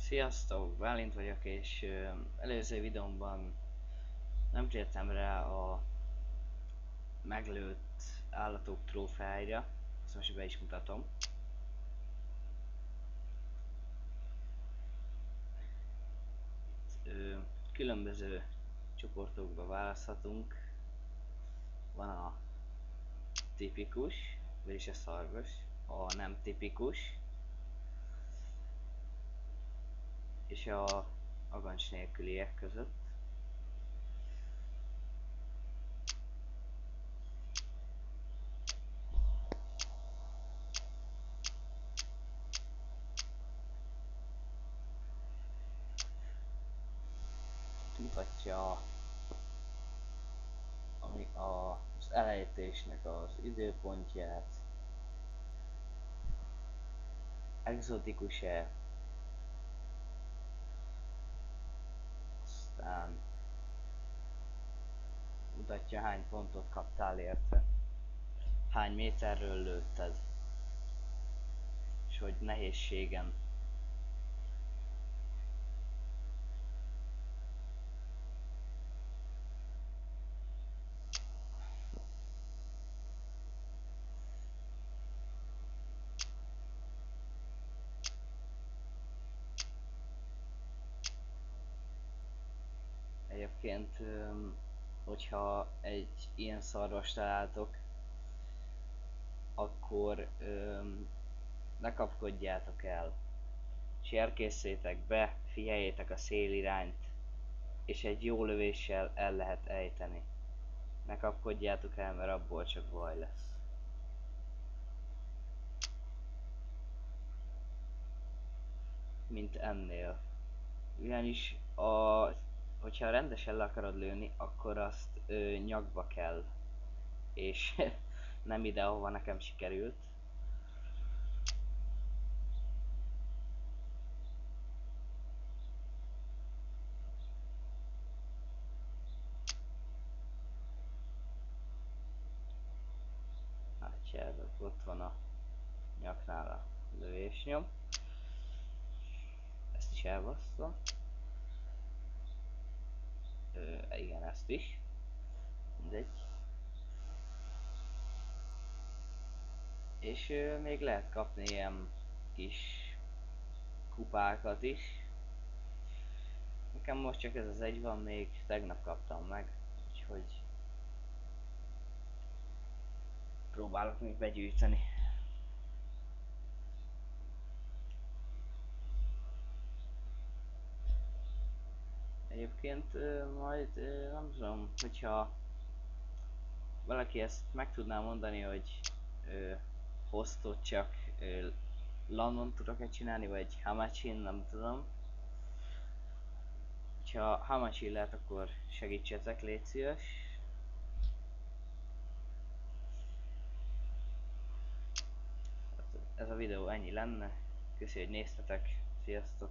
Sziasztok, Bálint vagyok, és előző videómban nem tértem rá a meglőtt állatok trófeáira, ezt most be is mutatom. Különböző csoportokba választhatunk. Van a tipikus, vagyis a szarvas, a nem tipikus, és a agancs nélküliek között. Mutatja az elejtésnek az időpontját, egzotikus-e, aztán mutatja hány pontot kaptál érte, hány méterről lőtted, és hogy nehézségen. Egyébként, hogyha egy ilyen szarvast találtok, akkor ne kapkodjátok el. Cserkészétek be, figyeljétek a szélirányt, és egy jó lövéssel el lehet ejteni. Ne kapkodjátok el, mert abból csak baj lesz. Mint ennél. Ugyanis hogyha rendesen le akarod lőni, akkor azt nyakba kell. És nem ide, ahova nekem sikerült. Hát ott van a nyaknál a lövésnyom. Ezt is elbasztom. Igen, ezt is. Mindegy. És még lehet kapni ilyen kis kupákat is. Nekem most csak ez az egy van, még tegnap kaptam meg, úgyhogy próbálok még begyűjteni. Egyébként majd nem tudom, hogyha valaki ezt meg tudná mondani, hogy hostot csak landon tudok-e csinálni, vagy Hamachin, nem tudom. Ha Hamachin lehet, akkor segítsetek, légy szíves. Ez a videó ennyi lenne. Köszi, hogy néztetek. Sziasztok!